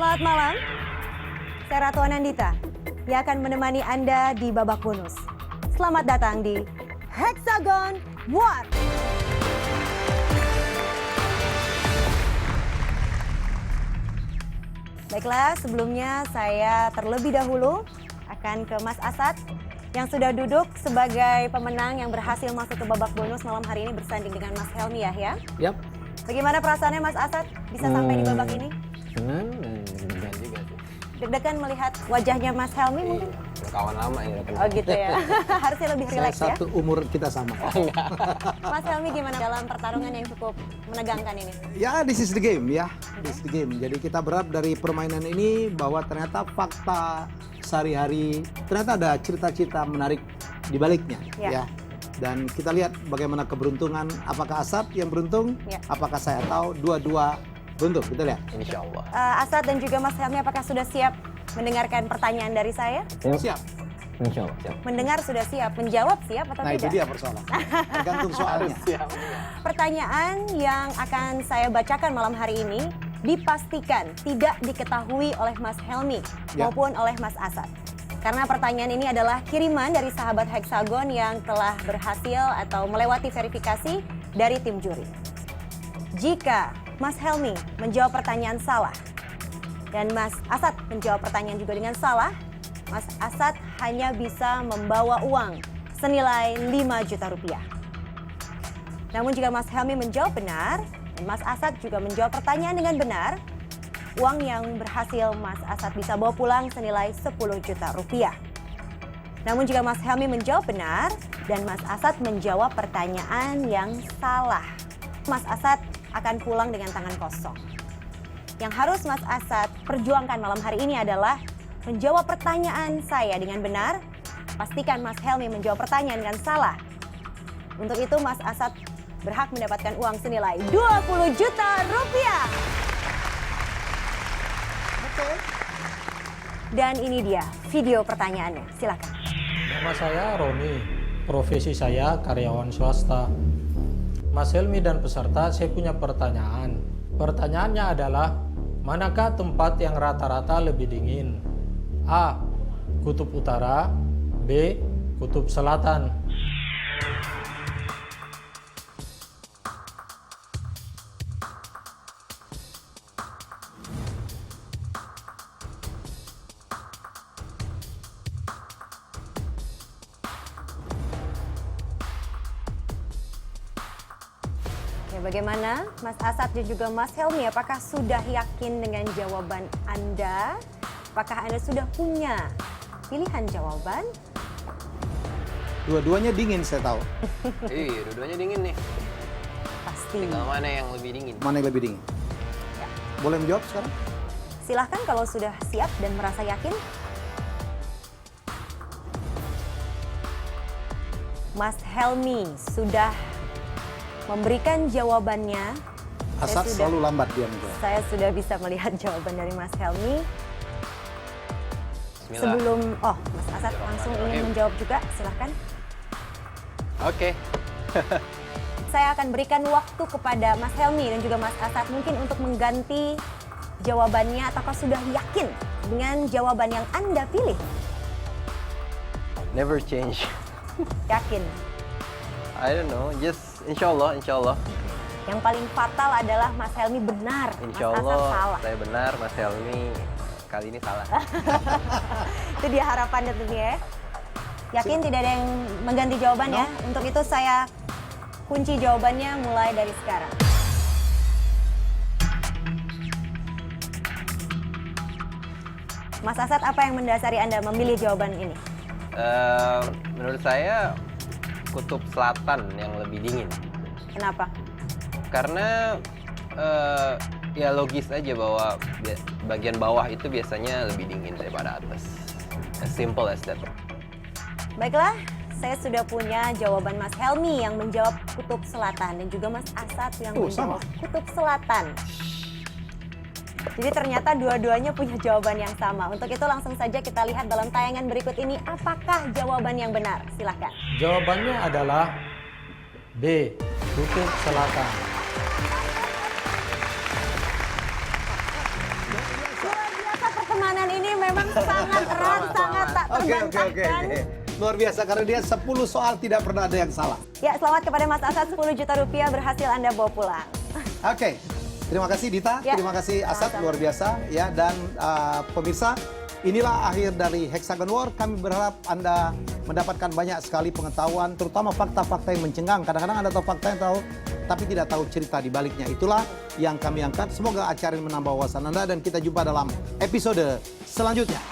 Selamat malam, saya Ratu Anandita yang akan menemani Anda di babak bonus. Selamat datang di Hexagon War. Baiklah, sebelumnya saya terlebih dahulu akan ke Mas Asad yang sudah duduk sebagai pemenang yang berhasil masuk ke babak bonus malam hari ini bersanding dengan Mas Helmi ya. Yap. Bagaimana perasaannya Mas Asad bisa sampai di babak ini? Senang dan deg-degan juga sih. Deg-degan melihat wajahnya Mas Helmi mungkin? Kawan lama ya. Oh gitu ya, harusnya lebih rileks ya. Satu umur kita sama. Mas Helmi gimana dalam pertarungan yang cukup menegangkan ini? Ya, this is the game ya. This is the game. Jadi kita berharap dari permainan ini bahwa ternyata fakta sehari-hari ternyata ada cerita-cerita menarik di baliknya ya. Dan kita lihat bagaimana keberuntungan, apakah Asad yang beruntung, apakah saya tahu dua-dua beruntung, kita lihat. Insya Allah. Asad dan juga Mas Helmi apakah sudah siap mendengarkan pertanyaan dari saya? Siap. Insya Allah siap. Mendengar sudah siap, menjawab siap atau Nah tidak? itu dia persoalan. Tergantung soalnya. Pertanyaan yang akan saya bacakan malam hari ini dipastikan tidak diketahui oleh Mas Helmi maupun oleh Mas Asad. Karena pertanyaan ini adalah kiriman dari sahabat Hexagon yang telah berhasil atau melewati verifikasi dari tim juri. Jika Mas Helmi menjawab pertanyaan salah dan Mas Asad menjawab pertanyaan juga dengan salah, Mas Asad hanya bisa membawa uang senilai 5 juta rupiah. Namun jika Mas Helmi menjawab benar dan Mas Asad juga menjawab pertanyaan dengan benar, uang yang berhasil Mas Asad bisa bawa pulang senilai 10 juta rupiah. Namun jika Mas Helmi menjawab benar dan Mas Asad menjawab pertanyaan yang salah, Mas Asad akan pulang dengan tangan kosong. Yang harus Mas Asad perjuangkan malam hari ini adalah menjawab pertanyaan saya dengan benar, pastikan Mas Helmi menjawab pertanyaan dengan salah. Untuk itu Mas Asad berhak mendapatkan uang senilai 20 juta rupiah. Betul. Dan ini dia video pertanyaannya, silakan. Nama saya Roni, profesi saya karyawan swasta. Mas Helmi dan peserta, saya punya pertanyaan. Pertanyaannya adalah, manakah tempat yang rata-rata lebih dingin? A. Kutub Utara, B. Kutub Selatan. Bagaimana Mas Asad dan juga Mas Helmi, apakah sudah yakin dengan jawaban Anda? Apakah Anda sudah punya pilihan jawaban? Dua-duanya dingin saya tahu. Iya, dua-duanya dingin nih. Pasti. Tinggal mana yang lebih dingin? Mana yang lebih dingin? Boleh menjawab sekarang? Silahkan kalau sudah siap dan merasa yakin. Mas Helmi sudah memberikan jawabannya. Asad selalu lambat dia menjawab. Saya sudah bisa melihat jawaban dari Mas Helmi. Bismillah. Sebelum, Mas Asad langsung ingin menjawab juga, silahkan. Oke. Saya akan berikan waktu kepada Mas Helmi dan juga Mas Asad mungkin untuk mengganti jawabannya ataukah sudah yakin dengan jawaban yang Anda pilih? Never change. Yakin. I don't know, just insya Allah. Yang paling fatal adalah Mas Helmi benar, Insya Mas Asad Allah salah. saya benar, Mas Helmi kali ini salah. Itu dia harapan tentunya ya. Yakin tidak ada yang mengganti jawabannya? Untuk itu saya kunci jawabannya mulai dari sekarang. Mas Asad, apa yang mendasari Anda memilih jawaban ini? Menurut saya Kutub Selatan yang lebih dingin. Kenapa? Karena ya logis aja bahwa bagian bawah itu biasanya lebih dingin daripada atas. As simple as that. Baiklah, saya sudah punya jawaban Mas Helmi yang menjawab Kutub Selatan dan juga Mas Asad yang menjawab Kutub Selatan. Jadi ternyata dua-duanya punya jawaban yang sama. Untuk itu langsung saja kita lihat dalam tayangan berikut ini apakah jawaban yang benar. Silakan. Jawabannya adalah B. Kutub Selatan. Luar memang sangat erat, sangat tak Oke. terbantahkan. Luar biasa karena dia 10 soal tidak pernah ada yang salah. Ya, selamat kepada Mas Asad, 10 juta rupiah berhasil Anda bawa pulang. Oke. Terima kasih Dita, Ya, terima kasih Asad, sama-sama. luar biasa ya. Dan pemirsa, inilah akhir dari Hexagon War. Kami berharap Anda mendapatkan banyak sekali pengetahuan, terutama fakta-fakta yang mencengangkan. Kadang-kadang Anda tahu fakta yang tahu, tapi tidak tahu cerita di baliknya. Itulah yang kami angkat. Semoga acara ini menambah wawasan Anda dan kita jumpa dalam episode selanjutnya.